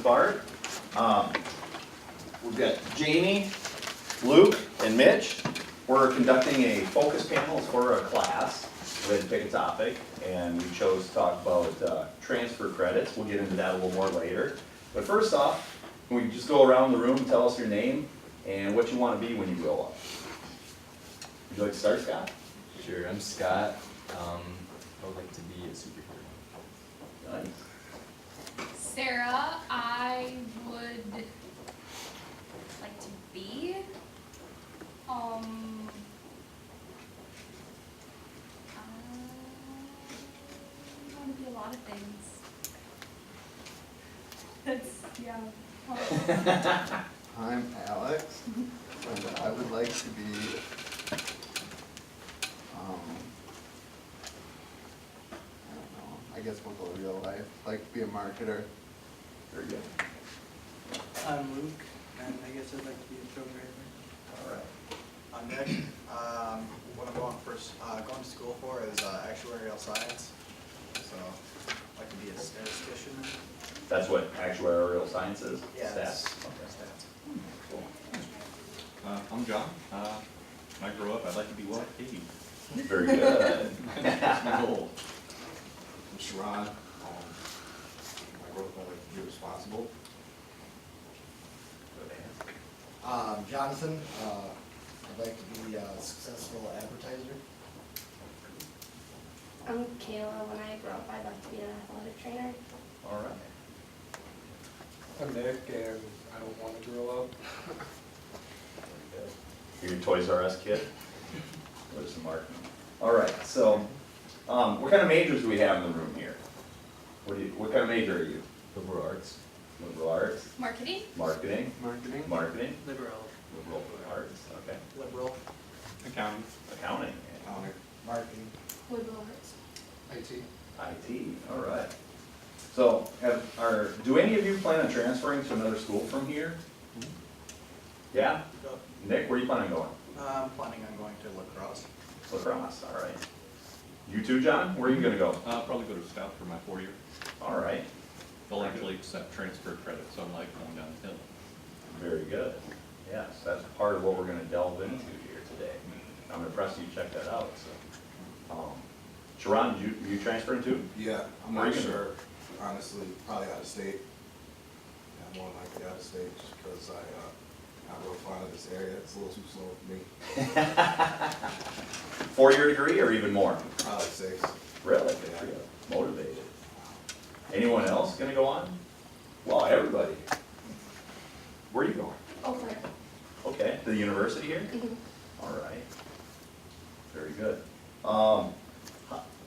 Bart. We've got Jamie, Luke, and Mitch. We're conducting a focus panel for a class. We had to pick a topic, and we chose to talk about transfer credits. We'll get into that a little more later. But first off, can we just go around the room and tell us your name and what you want to be when you grow up? Would you like to start, Scott? Sure, I'm Scott. I would like to be a superhero. Nice. Sarah, I would like to be, I want to be a lot of things. That's, yeah. I'm Alex, and I would like to be, I don't know, I guess we'll go real life, like be a marketer. Very good. I'm Luke, and I guess I'd like to be a truck driver. All right. I'm Nick. What I'm going to school for is actuarial science. So I'd like to be a statistician. That's what actuarial science is? Yeah, Stats? stats. Cool. I'm John. When I grow up, I'd like to be well paid. Very good. That's my goal. I'm Sharon. My growth, I like to be responsible. Jonathan, I'd like to be a successful advertiser. I'm Kayla. When I grow up, I'd like to be an athletic trainer. All right. I'm Nick, and I don't want to grow up. Very good. You're a Toys R Us kid? There's some marketing. All right, so what kind of majors do we have in the room here? What kind of major are you? Liberal arts. Liberal arts? Marketing? Marketing? Marketing? Marketing? Liberal. Liberal arts, okay. Liberal. Accounting. Accounting? Accounting. Marketing. Liberal arts. IT. IT, all right. So, do any of you plan on transferring to another school from here? Yeah? Nick, where are you planning on going? I'm planning on going to lacrosse. Lacrosse, all right. You too, John? Where are you gonna go? Probably go to Stout for my 4-year. All right, They'll actually accept transfer credits, unlike going downhill. very good. Yes, that's part of what we're gonna delve into here today. I'm impressed you checked that out, so. Sharon, did you transferring too? Yeah, I'm Where are not you gonna sure. Honestly, probably out of state. Yeah, more than likely out of state, just because I'm real fond of this area. It's a little too slow for me. 4-year degree or even more? Probably 6. Really? Yeah. Motivated. Anyone else gonna go on? Well, everybody. Where are you going? Over. Okay, to the university here? Mhm. All right. Very good.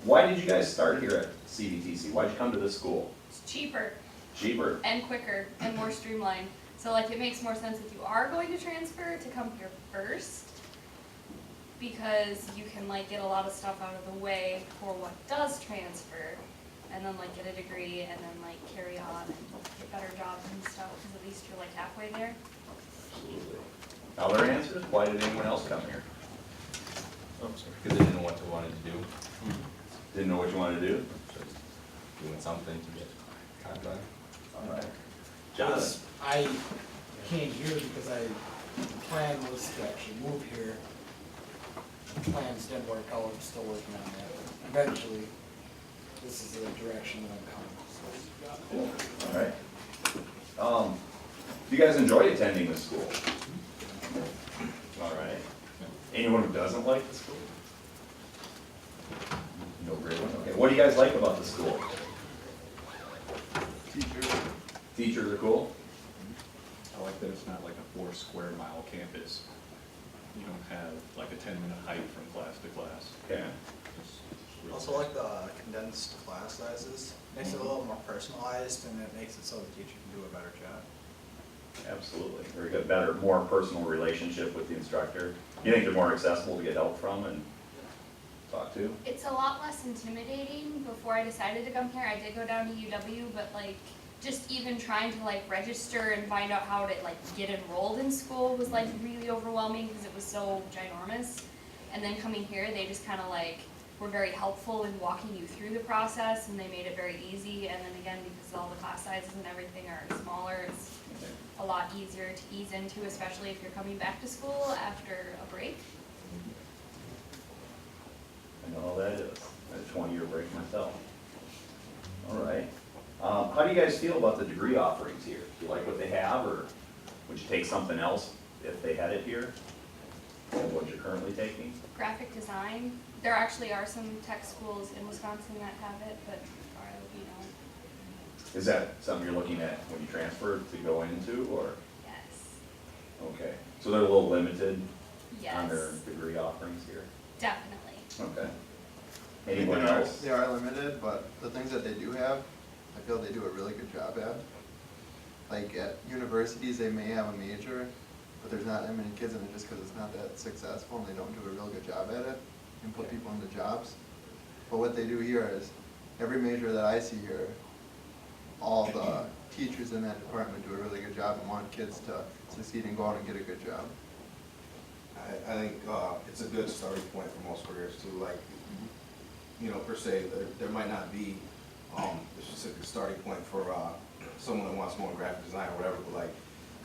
Why did you guys start here at CVTC? Why'd you come to this school? It's cheaper Cheaper? and quicker and more streamlined. So like it makes more sense if you are going to transfer to come here first, because you can like get a lot of stuff out of the way for what does transfer, and then like get a degree and then like carry on and get better jobs and stuff, because at least you're like halfway there. Absolutely. Other answers? Why did anyone else come here? Because I didn't know what I wanted to do. Didn't know what you wanted to do? Just doing something to get caught by. All right. Jonathan? I came here because the plan was to actually move here. Plans didn't work out, I'm still working on that. Eventually, this is the direction that I'm going. Cool. All right. Do you guys enjoy attending the school? All right. Anyone who doesn't like the school? No great one. Okay. What do you guys like about the school? Teachers. Teachers are cool? I like that it's not like a 4 square mile campus. You don't have like a 10-minute hike from class to class. Okay. Really Also like the condensed class sizes. Makes it a little more personalized, and it makes it so the teacher can do a better job. Absolutely. Very good. Better, more personal relationship with the instructor. You think they're more accessible to get help from and talk to? It's a lot less intimidating. Before I decided to come here, I did go down to UW, but like just even trying to like register and find out how to like get enrolled in school was like really overwhelming because it was so ginormous. And then coming here, they just kind of like were very helpful in walking you through the process, and they made it very easy. And then again, because all the class sizes and everything are smaller, a lot easier to ease into, especially if you're coming back to school after a break. I know how that is. I had a 20-year break myself. All right. How do you guys feel about the degree offerings here? Do you like what they have, or would you take something else if they had it here? And what you're currently taking? Graphic design, there actually are some tech schools in Wisconsin that have it, but you know, Is that something you're looking at when you transfer to go into, or? yes, Okay, so they're a little limited on their yes, degree offerings here? definitely. Okay. I think Anyone they are- else? They are limited, but the things that they do have, I feel they do a really good job at. Like at universities, they may have a major, but there's not that many kids in it just because it's not that successful and they don't do a real good job at it and put people into jobs. But what they do here is, every major that I see here, all the teachers in that department do a really good job and want kids to succeed and go out and get a good job. I think it's a good starting point for most careers too, like, you know, per se, there might not be a specific starting point for someone that wants more graphic design or whatever, but like,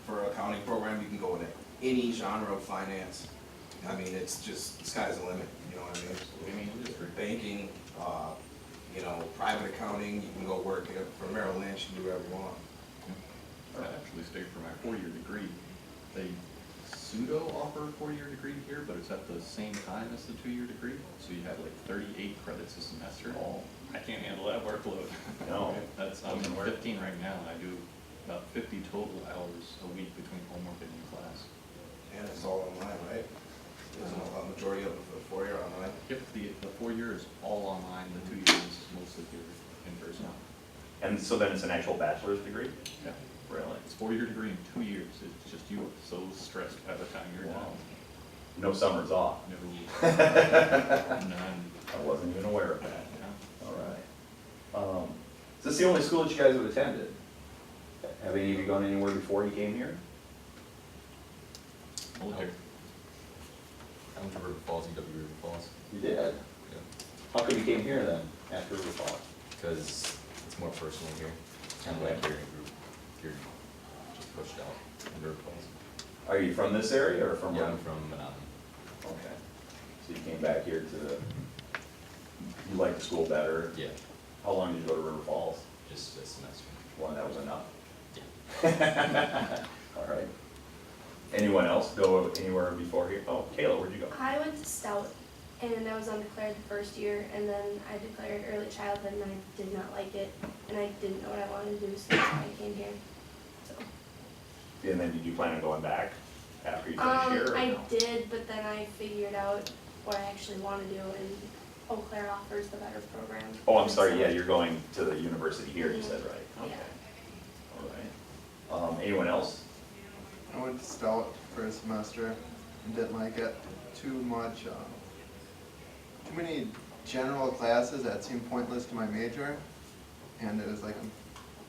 for an accounting program, you can go into any genre of finance. I mean, it's just, the sky's the limit, you know what I mean? Banking, you know, private accounting, you can go work for Merrill Lynch, you can do whatever you want. I actually stayed for my 4-year degree. They pseudo offer a 4-year degree here, but it's at the same time as the 2-year degree. So you have like 38 credits a semester. Oh. I can't handle that workload. No. I'm Doesn't work. 15 right now, and I do about 50 total hours a week between homework and in class. And it's all online, right? There's a majority of it for the 4-year online. Yep, the 4-year is all online, the 2 years is mostly here in person. And so then it's an actual bachelor's degree? Yeah. Really? It's a 4-year degree in 2 years. It's just you are so stressed by the time you're Wow. done. No summers off? No, none. I wasn't even aware of that. Yeah. All right. Is this the only school that you guys have attended? Have any of you gone anywhere before you came here? Military. I went to River Falls, UW River Falls. You did? Yeah. How come you came here then, after River Falls? Because it's more personal here. Kind of like carrying a group. You're just pushed out in River Falls. Are you from this area or from? Yeah, I'm from Menominee. Okay. So you came back here you like the school better? Yeah, How long did you go to River Falls? just a semester. One, that was enough. Yeah. All right. Anyone else go anywhere before here? Oh, Kayla, where'd you go? I went to Stout, and I was undeclared the first year, and then I declared early childhood, and I did not like it, and I didn't know what I wanted to do, so that's why I came here. So. And then did you plan on going back after you finish here? Or I no? did, but then I figured out what I actually want to do, and Eau Claire offers the better program. Oh, I'm sorry, So- yeah, you're going to the university here, you said, right? Yeah. Okay. All right. Anyone else? I went to Stout for a semester and didn't like it too much. Too many general classes that seemed pointless to my major. And it was like,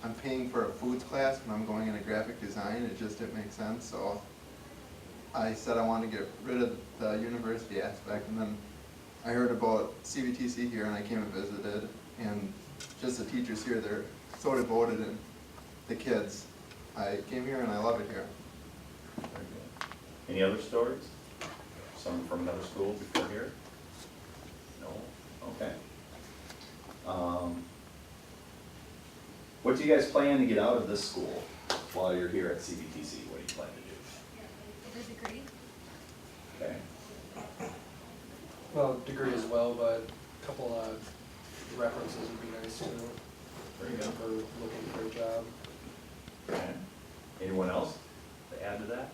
I'm paying for a foods class when I'm going into graphic design. It just didn't make sense. So I said I wanted to get rid of the university aspect. And then I heard about CVTC here and I came and visited. And just the teachers here, they're so devoted, and the kids. I came here and I love it here. Very good. Any other stories? Some from another school before here? No? Okay. What do you guys plan to get out of this school while you're here at CVTC? What do you plan to Get a degree. do? Okay. Well, degree as well, but a couple of references would be nice too. Very good. For looking for a job. Okay. Anyone else to add to that?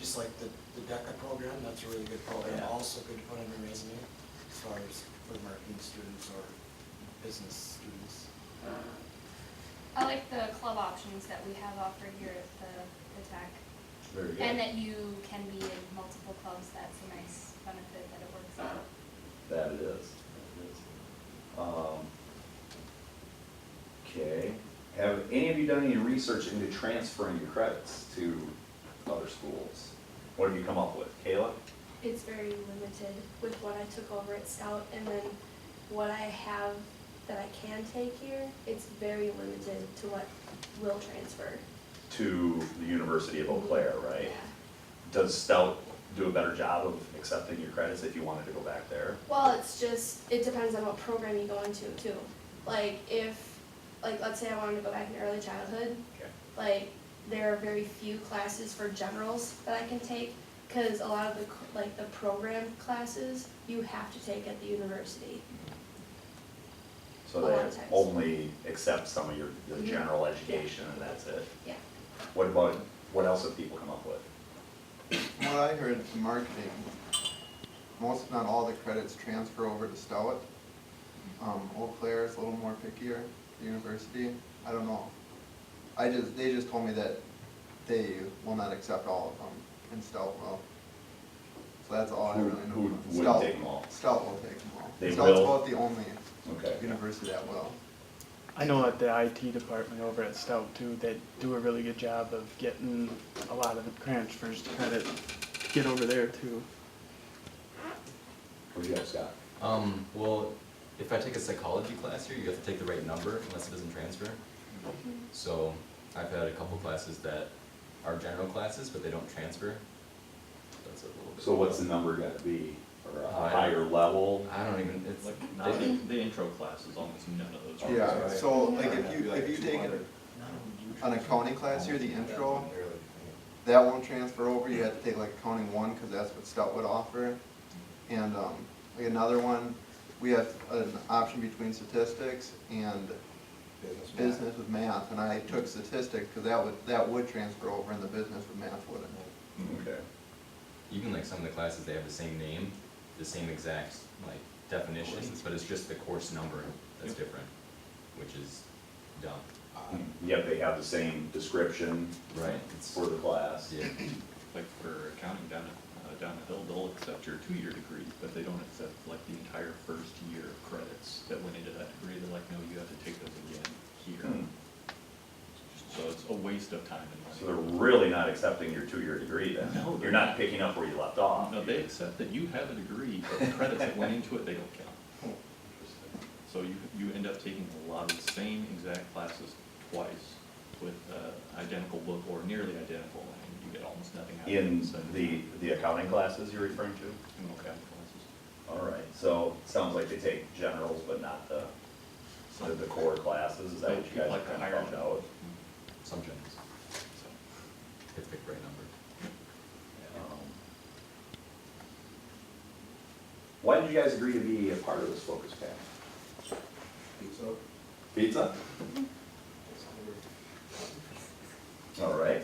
Just like the DECA program, that's a really good program, Yeah. also good to put on your resume as far as for marketing students or business students. I like the club options that we have offered here at the tech. Very good. And that you can be in multiple clubs, that's a nice benefit that it works out. That it is. Okay. Have any of you done any research into transferring your credits to other schools? What have you come up with? Kayla? It's very limited with what I took over at Stout, and then what I have that I can take here, it's very limited to what will transfer. to the University of Eau Claire, right? Yeah. Does Stout do a better job of accepting your credits if you wanted to go back there? Well, it's just, it depends on what program you go into too. Like if, like let's say I wanted to go back into early childhood, Okay. like there are very few classes for generals that I can take, cause a lot of the, like the program classes, you have to take at the university. So A lot they of times. only accept some of your Mhm. general education and that's it? Yeah. What else have people come up with? From what I heard from marketing, most if not all the credits transfer over to Stout. Eau Claire is a little more pickier, the university, I don't know. They just told me that they will not accept all of them, and Stout will. So that's all I really know. Who about would Stout. take them all? Stout will take them all. They Stout's will? about the only Okay. university that will. I know at the IT department over at Stout too, they do a really good job of getting a lot of the transfers to kind of get over there too. What do you have, Scott? Well, if I take a psychology class here, you have to take the right number unless it doesn't transfer. So I've had a couple classes that are general classes, but they don't transfer. That's a little bit. So what's the number gotta be, or a I- higher level? I don't even, it's Like, like, not the intro classes, almost none of those are. Yeah, right. so like Yeah. if you take an accounting class here, the intro, They're like, that won't transfer over, you have to take like accounting 1, cause that's what Stout would offer. And, like another one, we have an option between statistics and business with math, and I took statistics, cause that would transfer over, and the business with math wouldn't. Okay. even like some of the classes, they have the same name, the same exact like definitions, but it's just the course number that's different, which is dumb. Yet they have the same description Right. It's, for the class. yeah. Like for accounting down at Hill, they'll accept your 2-year degree, but they don't accept like the entire first year of credits that went into that degree. They're like, no, you have to take those again here. So it's a waste of time and money. So they're really not accepting your 2-year degree then? No, You're not picking up where you left off? No, they accept that you have a degree, but the credits that went into it, they don't count. So you end up taking a lot of the same exact classes twice with identical book or nearly identical, and you get almost nothing out of it. In So- the accounting classes you're referring to? In accounting classes. All right, so it sounds like they take generals, but not the core classes, is that what you guys Like the kind of higher found out? Some generals. So, Hit the right number. Why did you guys agree to be a part of this focus panel? Pizza? All right.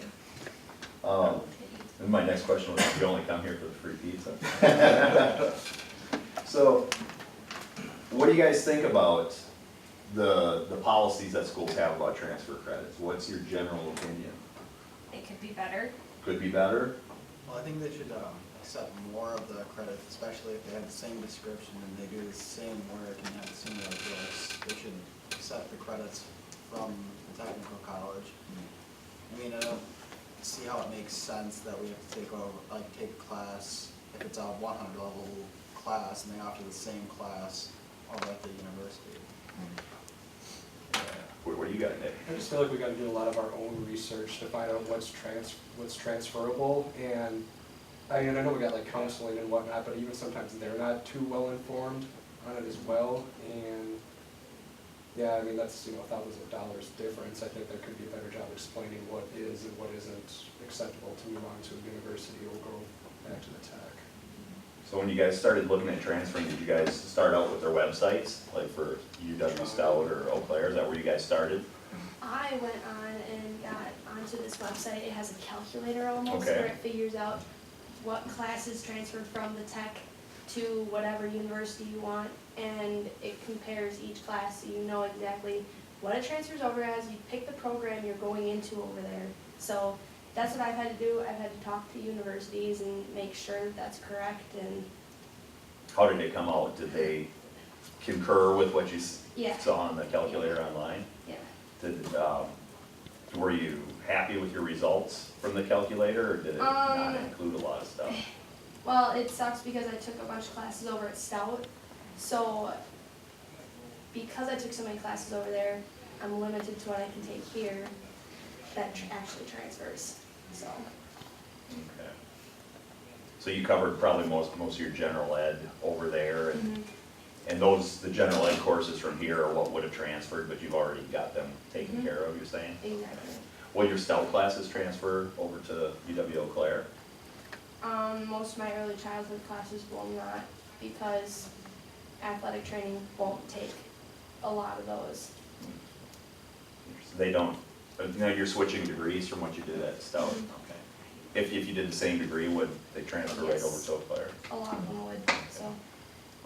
And my next question was, you only come here for the free pizza? So, what do you guys think about the policies that schools have about transfer credits? What's your general opinion? It could be better. Could be better? Well, I think they should accept more of the credits, especially if they have the same description and they do the same work and have similar books. They should accept the credits from the technical college. I mean, I don't see how it makes sense that we have to take a class, if it's a 100 level class and they offer the same class over at the university. What do you got, Nick? I just feel like we gotta do a lot of our own research to find out what's transferable, and I know we got like counseling and whatnot, but even sometimes they're not too well informed on it as well, and yeah, I mean, that's, thousands of dollars difference. I think there could be a better job explaining what is and what isn't acceptable to move on to a university or go back to the tech. So when you guys started looking at transferring, did you guys start out with their websites, like for UW Stout or Eau Claire? Is that where you guys started? I went on and got onto this website. It has a calculator almost Okay. where it figures out what classes transferred from the tech to whatever university you want, and it compares each class so you know exactly what it transfers over as. You pick the program you're going into over there. So that's what I've had to do. I've had to talk to universities and make sure that that's correct. And How did it come out? Did they concur with what you Yeah. saw on the calculator online? yeah, Were you happy with your results from the calculator, or did it not Um, include a lot of stuff? well, it sucks because I took a bunch of classes over at Stout. So because I took so many classes over there, I'm limited to what I can take here. that actually transfers, so. Okay. So you covered probably most of your general ed over there, and those, the general ed courses from here are what would have transferred, but you've already got them taken care of, you're saying? Exactly. Will your scout classes transfer over to UW Eau Claire? Most of my early childhood classes will not, because athletic training won't take a lot of those. They don't, now you're switching degrees from what you did at Stout? Okay. If you did the same degree, would they transfer right Yes. over to Eau Claire? A lot of them would, so.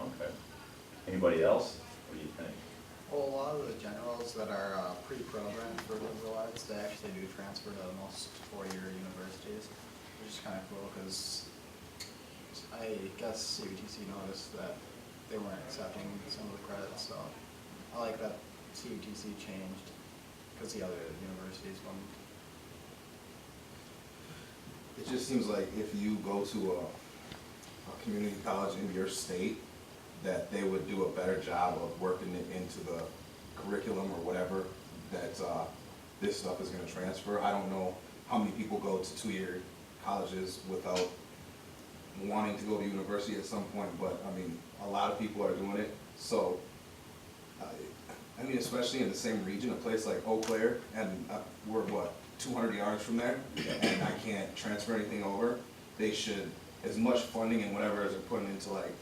Okay. Anybody else? What do you think? Well, a lot of the generals that are pre-programmed for liberal arts, they actually do transfer to most four-year universities, which is kind of cool, because I guess CVTC noticed that they weren't accepting some of the credits, so I like that CVTC changed, because the other universities wouldn't. It just seems like if you go to a community college in your state, that they would do a better job of working it into the curriculum or whatever, that this stuff is gonna transfer. I don't know how many people go to two-year colleges without wanting to go to university at some point, but I mean, a lot of people are doing it. So, I mean, especially in the same region, a place like Eau Claire, and we're what, 200 yards from there, and I can't transfer anything over. They should, as much funding and whatever as they're putting into like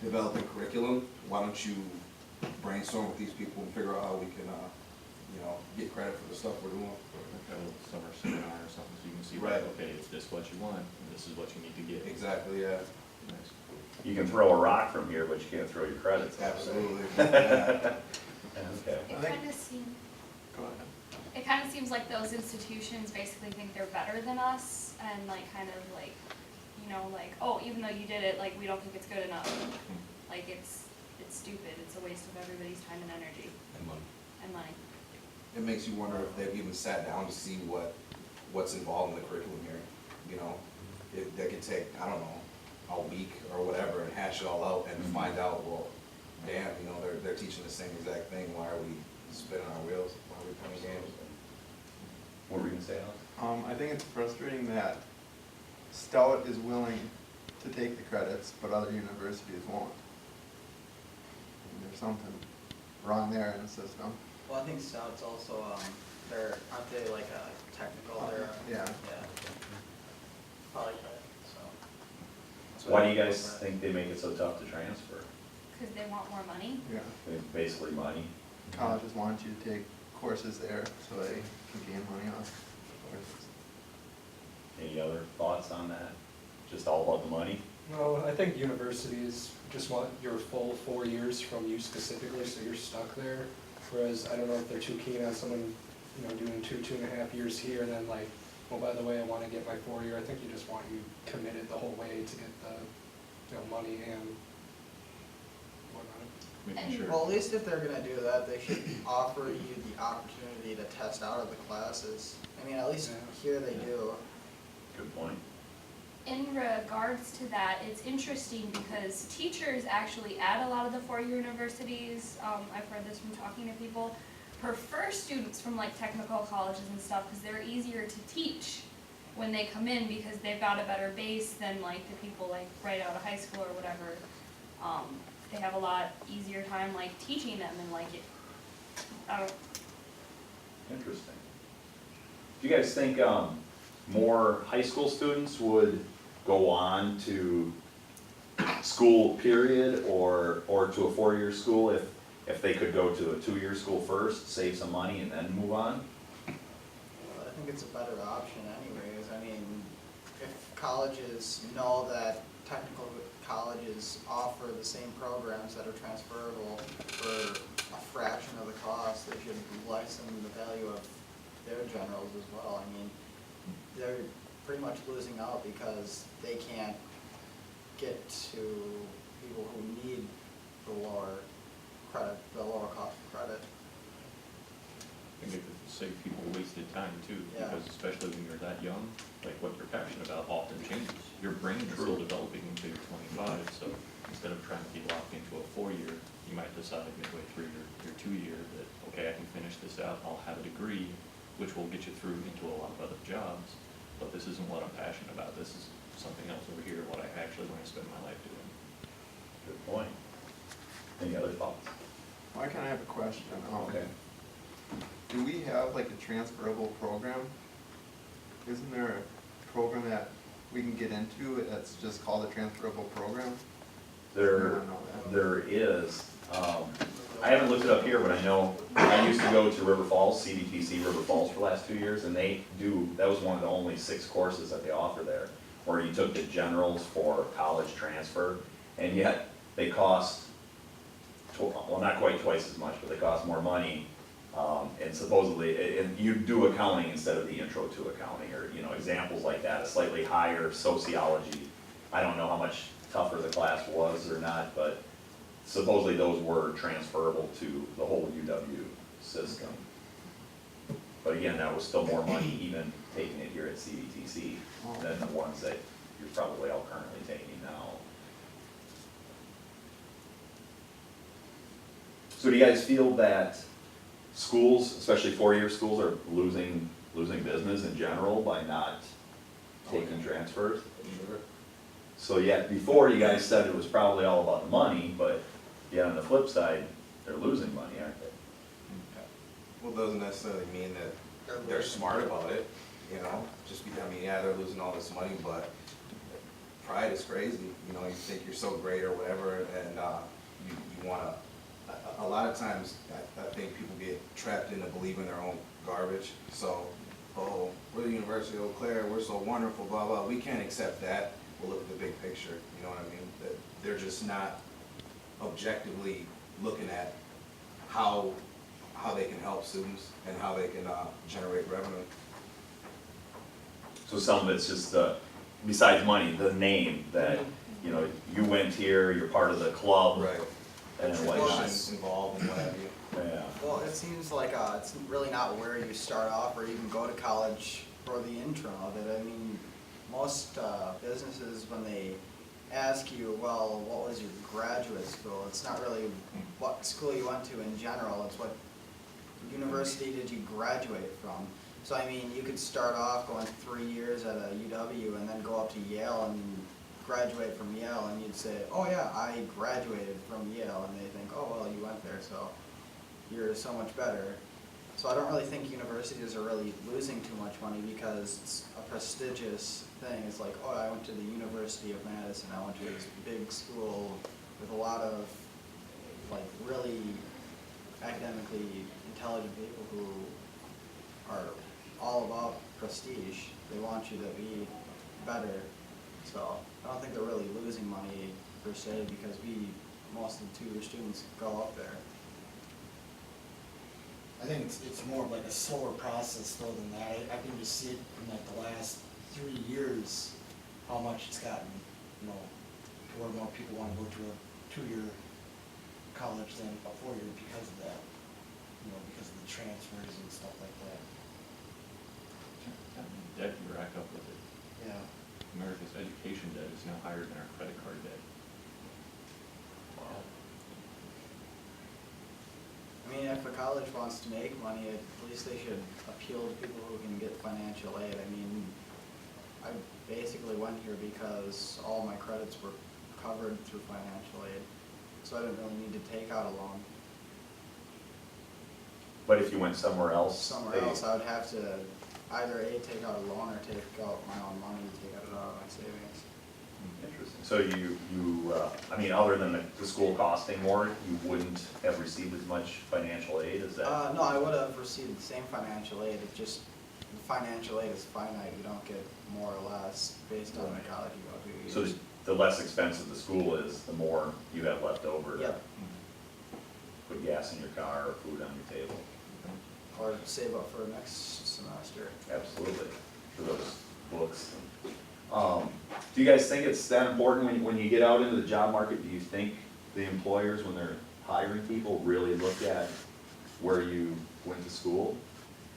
developing curriculum, why don't you brainstorm with these people and figure out how we can, you know, get credit for the stuff we're doing. Like a little summer seminar or something, so you can see, Right. okay, is this what you want, and this is what you need to get. Exactly, yeah. Nice. You can throw a rock from here, but you can't throw your credits. Absolutely. Yeah. Okay. It kind of seems, Go ahead. it kind of seems like those institutions basically think they're better than us, and like kind of like, you know, like, oh, even though you did it, like, we don't think it's good enough. Like, it's stupid, it's a waste of everybody's time and energy And money. and money. It makes you wonder if they've even sat down to see what's involved in the curriculum here, you know? If they could take, I don't know, a week or whatever and hash it all out and find out, well, damn, you know, they're teaching the same exact thing, why are we spinning our wheels, why are we playing games? What were you gonna say, Alex? I think it's frustrating that Stout is willing to take the credits, but other universities won't. There's something wrong there in the system. Well, I think Stout's also, aren't they like a technical, Yeah. Probably, so. That's what Why do I you guys prefer. think they make it so tough to transfer? Because they want more money. Yeah. Basically money. Colleges want you to take courses there so they can gain money off courses. Any other thoughts on that? Just all about the money? No, I think universities just want your full 4 years from you specifically, so you're stuck there. Whereas I don't know if they're too keen on someone, you know, doing 2.5 years here, and then like, oh, by the way, I want to get my 4-year. I think you just want you committed the whole way to get the, you know, money and whatnot. Making sure. Well, at least if they're gonna do that, they should offer you the opportunity to test out of the classes. I mean, at least here they do. Good point. In regards to that, it's interesting because teachers actually at a lot of the four-year universities, I've heard this from talking to people, prefer students from like technical colleges and stuff because they're easier to teach when they come in because they've got a better base than like the people like right out of high school or whatever. They have a lot easier time like teaching them and like it, Interesting. Do you guys think more high school students would go on to school period or to a four-year school if they could go to a two-year school first, save some money and then move on? Well, I think it's a better option anyways. I mean, if colleges know that technical colleges offer the same programs that are transferable for a fraction of the cost, they should lessen the value of their generals as well. I mean, they're pretty much losing out because they can't get to people who need the lower credit, the lower cost of credit. I think it could save people wasted time too, Yeah. because especially when you're that young, like what you're passionate about often changes. Your brain is still developing until you're 25, so instead of trying to be locked into a 4-year, you might decide midway through your 2-year that, okay, I can finish this out, I'll have a degree, which will get you through into a lot of other jobs, but this isn't what I'm passionate about, this is something else over here, what I actually want to spend my life doing. Good point. Any other thoughts? Why can't I have a question? Okay. Do we have like a transferable program? Isn't there a program that we can get into that's just called a transferable program? I There, don't know that. there is, I haven't looked it up here, but I know, I used to go to River Falls, CVTC River Falls for the last 2 years, and they do, that was one of the only 6 courses that they offer there, where you took the generals for college transfer, and yet they cost, well, not quite twice as much, but they cost more money. And supposedly, and you do accounting instead of the intro to accounting, or, you know, examples like that, a slightly higher sociology. I don't know how much tougher the class was or not, but supposedly those were transferable to the whole UW system. But again, that was still more money, even taking it here at CVTC, than the ones that you're probably all currently taking now. So do you guys feel that schools, especially 4-year schools, are losing business in general by not taking transfers? So yet, before you guys said it was probably all about the money, but yet on the flip side, they're losing money, aren't they? Well, doesn't necessarily mean that they're smart about it, you know, just because, I mean, yeah, they're losing all this money, but pride is crazy, you know, you think you're so great or whatever, and you wanna, a lot of times, I think people get trapped into believing their own garbage, so, oh, we're the University of Eau Claire, we're so wonderful, blah, blah, we can't accept that, we'll look at the big picture, you know what I mean, that they're just not objectively looking at how they can help students and how they can generate revenue. So some of it's just, besides money, the name that, you know, you went here, you're part of the club. Right. And whatnot. Traditions involved and what have you. Yeah. Well, it seems like it's really not where you start off or even go to college for the intro of it. I mean, most businesses, when they ask you, well, what was your graduate school? It's not really what school you went to in general, it's what university did you graduate from. So I mean, you could start off going 3 years at a UW and then go up to Yale and graduate from Yale, and you'd say, oh yeah, I graduated from Yale, and they think, oh well, you went there, so you're so much better. So I don't really think universities are really losing too much money because it's a prestigious thing. It's like, oh, I went to the University of Madison, I went to this big school with a lot of like really academically intelligent people who are all about prestige. They want you to be better. So I don't think they're really losing money per se because most of the 2-year students go up there. I think it's more of like a slower process though than that. I can just see it in like the last 3 years, how much it's gotten, you know, to where more people want to go to a 2-year college than a 4-year because of that, you know, because of the transfers and stuff like that. I mean, debt you rack up with it. Yeah. America's education debt is now higher than our credit card debt. Wow. I mean, if a college wants to make money, at least they should appeal to people who can get financial aid. I mean, I basically went here because all my credits were covered through financial aid, so I didn't really need to take out a loan. But if you went somewhere else? Somewhere else, I would have to either take out a loan or take out my own money, take out of my savings. Interesting. So I mean, other than the school costing more, you wouldn't have received as much financial aid, is that? No, I would have received the same financial aid, it's just, the financial aid is finite, you don't get more or less based on the college you go to. So the less expensive the school is, the more you have left over to Yep. put gas in your car or food on your table. Or save up for next semester. Absolutely, for those books. Do you guys think it's that important when you get out into the job market? Do you think the employers, when they're hiring people, really look at where you went to school?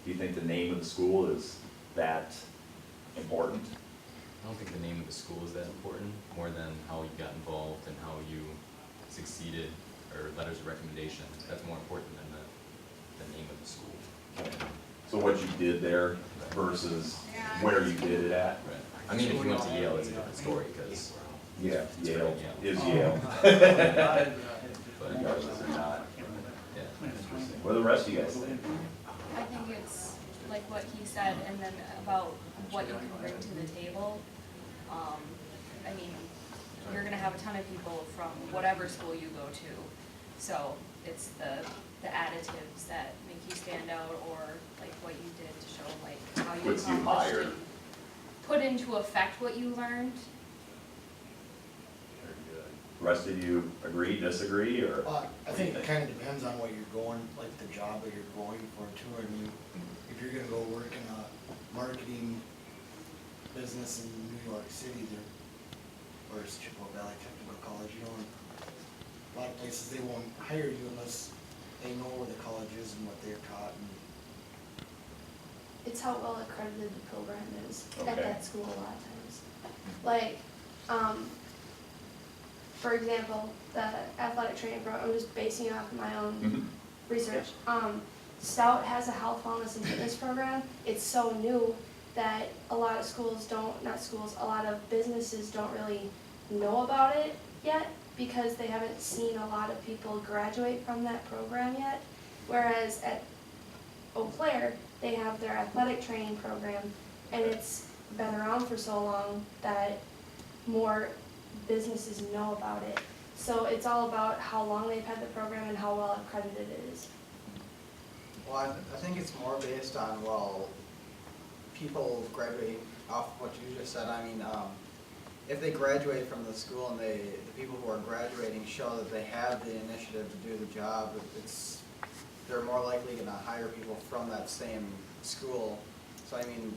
Do you think the name of the school is that important? I don't think the name of the school is that important, more than how you got involved and how you succeeded, or letters of recommendation. That's more important than the name of the school. So what you did there versus where you did it at? Right. I mean, if you went to Yale, it's a different story, because Yeah, Yale Yale. is Yale. But, You guys are not. yeah. Interesting. What do the rest of you guys think? I think it's like what he said, and then about what you can bring to the table. I mean, you're gonna have a ton of people from whatever school you go to, so it's the additives that make you stand out, or like what you did to show like how you Puts you accomplished higher. and put into effect what you learned. Very good. Rest of you agree, disagree, or? I think it kind of depends on what you're going, like the job that you're going for too. I mean, if you're gonna go work in a marketing business in New York City, or it's Chippewa Valley Technical College, you know, a lot of places they won't hire you unless they know where the college is and what they're taught. And It's how well accredited the program is at Okay. that school a lot of times. Like, for example, the athletic training program, I'm just basing it off of my own Mhm. research. Stout has a health, wellness, and fitness program. It's so new that a lot of schools don't, not schools, a lot of businesses don't really know about it yet because they haven't seen a lot of people graduate from that program yet. Whereas at Eau Claire, they have their athletic training program, and it's been around for so long that more businesses know about it. So it's all about how long they've had the program and how well accredited it is. Well, I think it's more based on, well, people graduate off what you just said. I mean, if they graduate from the school and the people who are graduating show that they have the initiative to do the job, they're more likely gonna hire people from that same school. So I mean,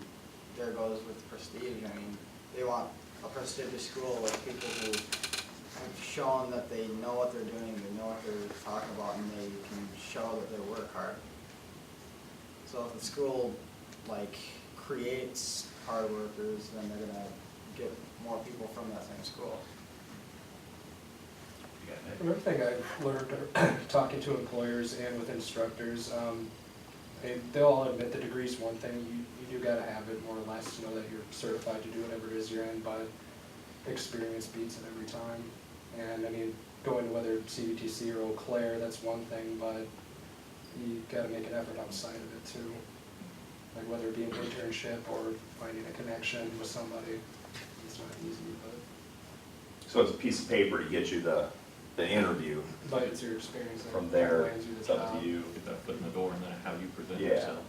there goes with prestige. I mean, they want a prestigious school with people who have shown that they know what they're doing, they know what they're talking about, and they can show that they work hard. So if the school, like, creates hard workers, then they're gonna get more people from that same school. You got Nick? Another thing I've learned talking to employers and with instructors, they'll all admit the degree's one thing. You do gotta have it more or less to know that you're certified to do whatever it is you're in, but experience beats it every time. And I mean, going to whether CVTC or Eau Claire, that's one thing, but you gotta make an effort outside of it too. Like whether it be an internship or finding a connection with somebody, it's not easy, So it's a piece of paper to get you the interview. but it's your experience that From there, lands you the it's up job. to you. Get that foot in the door and then how you present Yeah. yourself.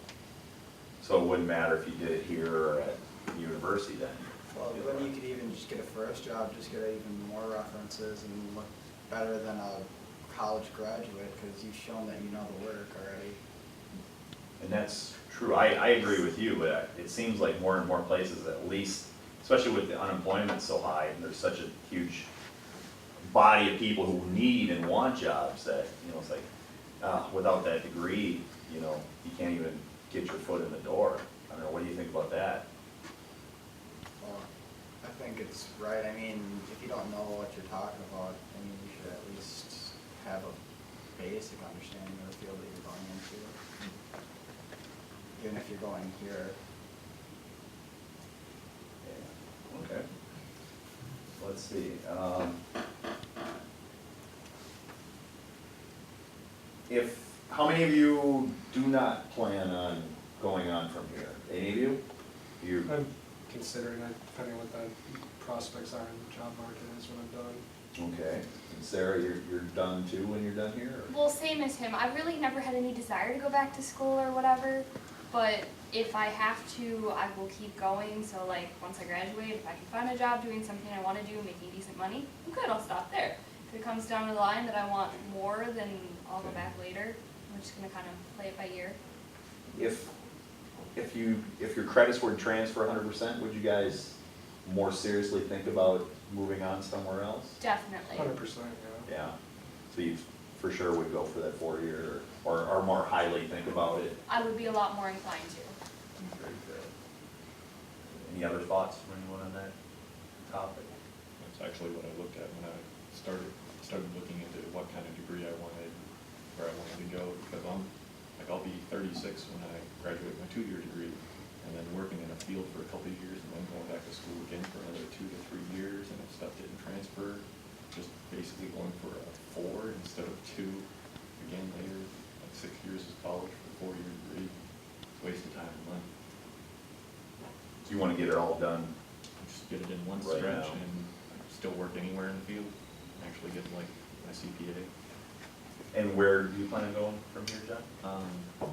So it wouldn't matter if you did it here or at university then? Well, then you could even just get a first job, just get even more references and look better than a college graduate, because you've shown that you know the work already. And that's true, I agree with you, but it seems like more and more places, at least, especially with the unemployment so high, and there's such a huge body of people who need and want jobs that, it's like, without that degree, you can't even get your foot in the door. I don't know, what do you think about that? Well, I think it's right. I mean, if you don't know what you're talking about, I mean, you should at least have a basic understanding of the field that you're going into. Even if you're going here. Yeah, okay. Let's see, how many of you do not plan on going on from here? Any of you? I'm considering it, depending what the prospects are in the job market is when I'm done. Okay, and Sarah, you're done too when you're done here? or- Well, same as him. I really never had any desire to go back to school or whatever, but if I have to, I will keep going. So like, once I graduate, if I can find a job doing something I want to do, making decent money, I'm good, I'll stop there. If it comes down to the line that I want more, then I'll go back later. We're just gonna kind of play it by ear. If your credits were to transfer 100%, would you guys more seriously think about moving on somewhere else? Definitely. 100%, yeah. Yeah, so you for sure would go for that 4-year, or more highly think about it? I would be a lot more inclined to. Very good. Any other thoughts from anyone on that topic? That's actually what I looked at when I started looking into what kind of degree I wanted, where I wanted to go, because I'm like I'll be 36 when I graduate my 2-year degree, and then working in a field for a couple of years, and then going back to school again for another 2 to 3 years, and if stuff didn't transfer, just basically going for a 4 instead of 2, again later, like 6 years of college for a 4-year degree, it's a waste of time and money. Do you wanna get it all done? Just get it in one Right stretch now. and still work anywhere in the field, actually get like my CPA. And where do you plan on going from here, John?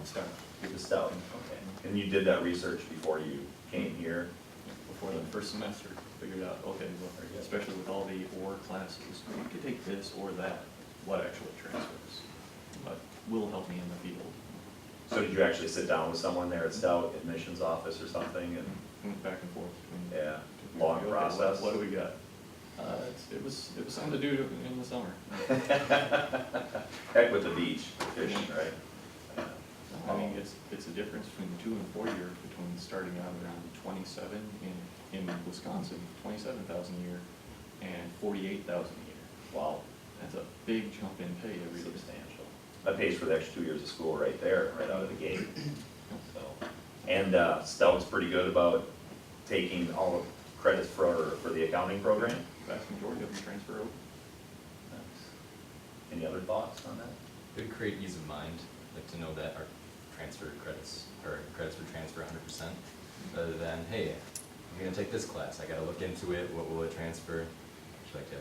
Start To Stout, okay. And you did that research before you came here? before the first semester, figured out, okay, well, especially with all the or classes, you could take this or that, what actually transfers, but will help me in the field. So did you actually sit down with someone there at Stout admissions office or something and, Went back and forth between. yeah, long Okay, process? What do we got? It was something to do in the summer. Heck with the beach, fishing, right? Yeah. I mean, it's a difference between the 2 and 4 year, between starting out around 27 in Wisconsin, 27,000 a year, and 48,000 a year. Wow, That's a big jump in pay every year. substantial. That pays for the extra 2 years of school right there, right out of the gate. So, and Stout's pretty good about taking all the credits for the accounting program. Vast majority of them transfer over. Any other thoughts on that? It would create ease of mind, like to know that our transfer credits, or credits would transfer 100%, rather than, hey, I'm gonna take this class, I gotta look into it, what will it transfer? I'd like to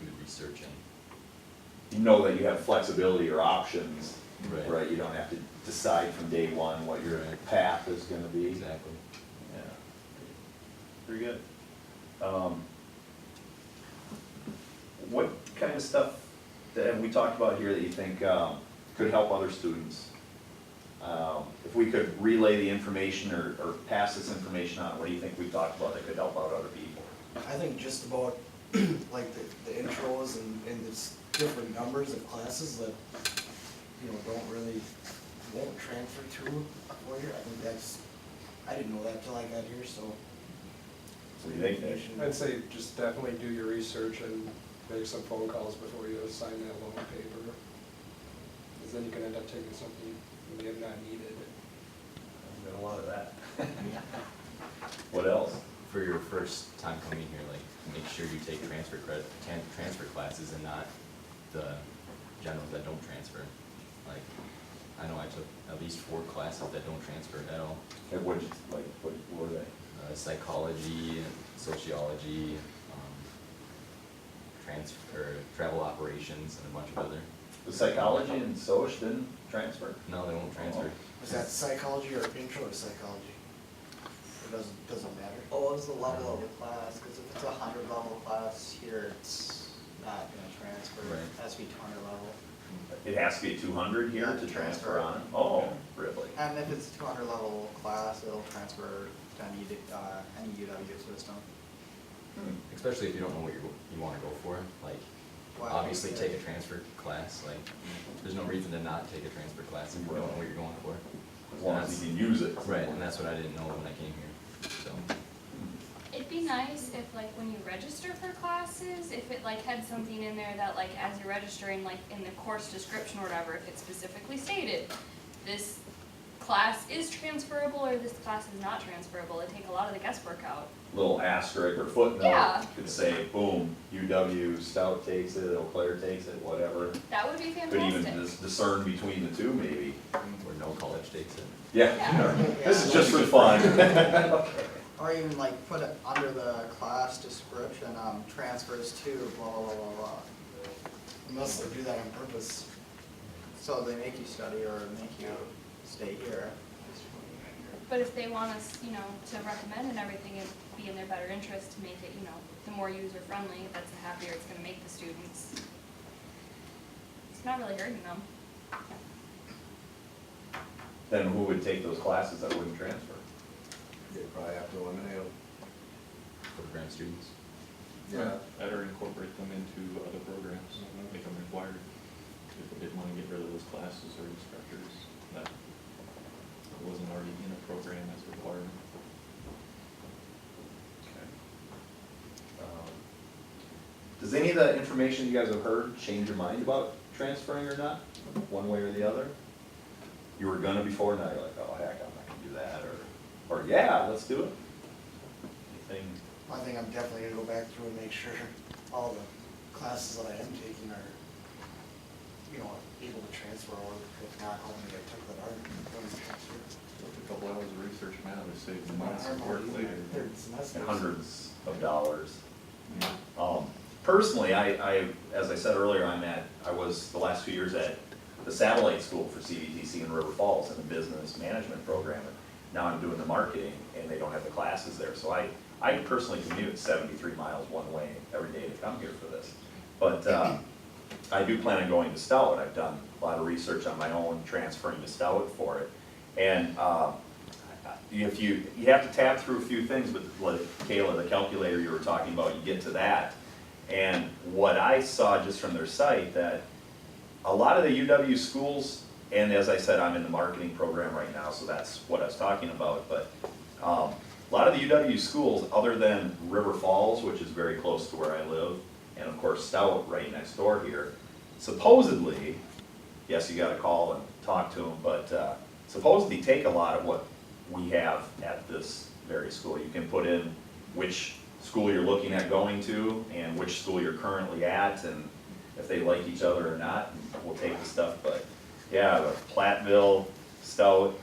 do the research and, You know that you have flexibility or options, Right. right? You don't have to decide from day one what your path is gonna be. exactly. Yeah. Pretty good. What kind of stuff that have we talked about here that you think could help other students? If we could relay the information or pass this information on, what do you think we talked about that could help out other people? I think just about like the intros and the different numbers of classes that, you know, won't transfer to a 4-year. I think I didn't know that till I got here, so. What do you think, Nick? I'd say just definitely do your research and make some phone calls before you sign that loan paper. Because then you can end up taking something you may have not needed. I've got a lot of that. What else? For your first time coming here, like, make sure you take transfer classes and not the generals that don't transfer. Like, I know I took at least 4 classes that don't transfer at all. And what were they? Psychology, sociology, travel operations, and a bunch of other. The psychology and Soch didn't transfer? No, they won't transfer. Was that psychology or intro to psychology? It doesn't matter. What was the level of the class? Because if it's a 100 level class here, it's not gonna transfer. Right. It has to be 200 level. It has to be 200 here to transfer on? Oh, really? And if it's a 200 level class, it'll transfer to any UW system. Especially if you don't know what you want to go for. Like, Wow. obviously take a transfer class. Like, there's no reason to not take a transfer class if you don't know what you're going for. As long as you can use it. Right, and that's what I didn't know when I came here. So, It'd be nice if like when you register for classes, if it like had something in there that like as you're registering, like in the course description or whatever, if it specifically stated, this class is transferable or this class is not transferable, it'd take a lot of the guesswork out. Little asterisk or footnote Yeah. could say, boom, UW, Stout takes it, Eau Claire takes it, whatever. That would be Could fantastic. even discern between the two, maybe. or no college takes it. Yeah, Yeah. this is just for fun. Or even like put it under the class description, transfers to blah, blah, blah, blah, blah. Unless they do that on purpose. So they make you study or make you stay here. But if they want us, you know, to recommend and everything, it'd be in their better interest to make it, you know, the more user friendly, that's the happier it's gonna make the students. It's not really hurting them. Then who would take those classes that wouldn't transfer? They'd probably have to eliminate them. Program students. Better incorporate them into other programs, make them required. If they didn't want to get rid of those classes or instructors, that wasn't already in a program as a requirement. Does any of the information you guys have heard change your mind about transferring or not, one way or the other? you were gonna before, now you're like, oh heck, I'm not gonna do that, or yeah, let's do it? Anything? I think I'm definitely gonna go back through and make sure all the classes that I am taking are, you know, able to transfer, or if not, how many I took that aren't going to transfer. With a couple hours of research now, to save months of work later. Third semester. Hundreds of dollars. Personally, as I said earlier, I was the last 2 years at the satellite school for CVTC in River Falls in the business management program. And now I'm doing the marketing, and they don't have the classes there. So I personally commute 73 miles one way every day to come here for this. But I do plan on going to Stout. I've done a lot of research on my own, transferring to Stout for it. And if you have to tap through a few things, but like Kayla, the calculator you were talking about, you get to that. And what I saw just from their site, that a lot of the UW schools, and as I said, I'm in the marketing program right now, so that's what I was talking about, but a lot of the UW schools, other than River Falls, which is very close to where I live, and of course Stout right next door here, supposedly, yes, you gotta call and talk to them, but supposedly take a lot of what we have at this very school. You can put in which school you're looking at going to and which school you're currently at, and if they like each other or not, and we'll take the stuff. But yeah, the Platteville, Stout,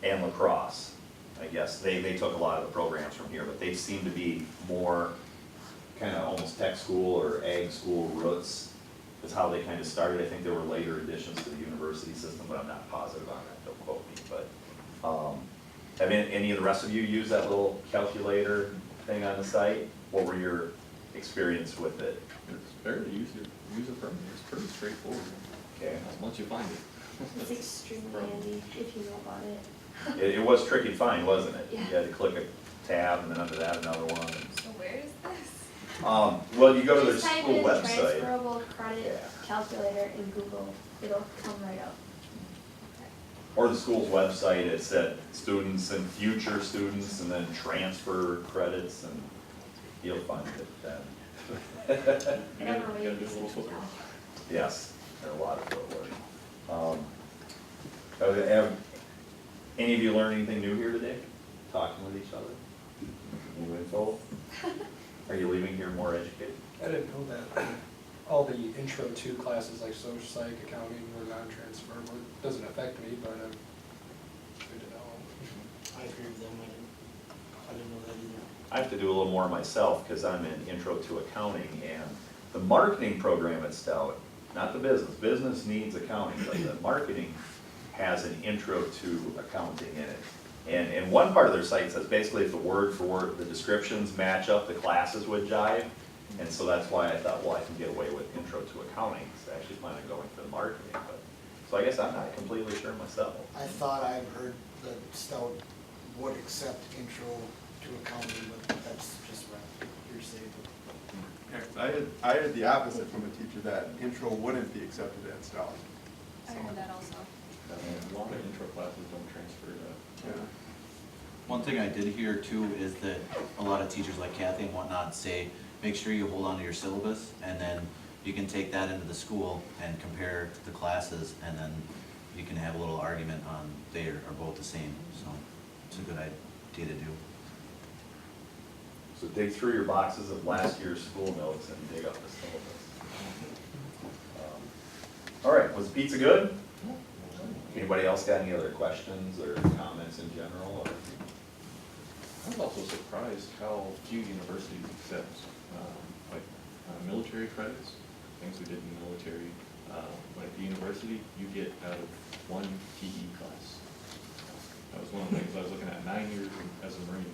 and La Crosse, I guess, they took a lot of the programs from here, but they seem to be more kind of almost tech school or ag school roots is how they kind of started. I think there were later additions to the university system, but I'm not positive on that, don't quote me. But have any of the rest of you used that little calculator thing on the site? What were your experience with it? It's fairly user-friendly, it's pretty straightforward. Okay. Once you find it. It's extremely handy if you know about it. It was tricky to find, wasn't it? Yeah. You had to click a tab and then under that another one. So where is this? Well, you go to their Just type school in website. transferable credit Yeah. calculator in Google, it'll come right up. Or the school's website, it said students and future students, and then transfer credits, and you'll find it then. Whatever way you you gotta do a use little it. footwork. Yes, there are a lot of footwork. Have any of you learned anything new here today? Talking with each other? New info? Are you leaving here more educated? I didn't know that. All the intro to classes like social psych, accounting were non-transferable. It doesn't affect me, but good to know. I agree with them, I didn't know that either. I have to do a little more myself because I'm in intro to accounting, and the marketing program at Stout, not the business. Business needs accounting, but the marketing has an intro to accounting in it. And one part of their site says basically if the word for word, the descriptions match up, the classes would jive. And so that's why I thought, well, I can get away with intro to accounting, because I actually plan on going for the marketing. But so I guess I'm not completely sure myself. I thought I'd heard that Stout would accept intro to accounting, but that's just what you're saying. I had the opposite from a teacher, that intro wouldn't be accepted at Stout. I heard that also. A lot of intro classes don't transfer to. Yeah. One thing I did hear too is that a lot of teachers like Kathy and whatnot say, make sure you hold on to your syllabus, and then you can take that into the school and compare the classes, and then you can have a little argument on they are both the same, so it's a good idea to do. So dig through your boxes of last year's school notes and dig up the syllabus. All right, was the pizza good? Anybody else got any other questions or comments in general? Or? I was also surprised how few universities accept military credits, things we did in the military. Like the university, you get out of one PE class. That was one of the things I was looking at, 9 years as a Marine.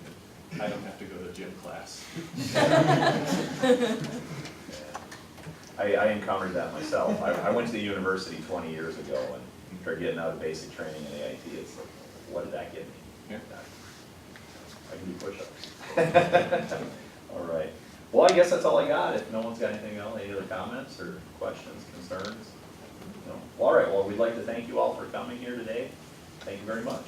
I don't have to go to gym class. I encountered that myself. I went to the university 20 years ago and started getting out of basic training in AIT. It's like, what did that get me? Yeah. I can do push-ups. All right. Well, I guess that's all I got. If no one's got anything else, any other comments or questions, concerns? No. All right. Well, we'd like to thank you all for coming here today. Thank you very much.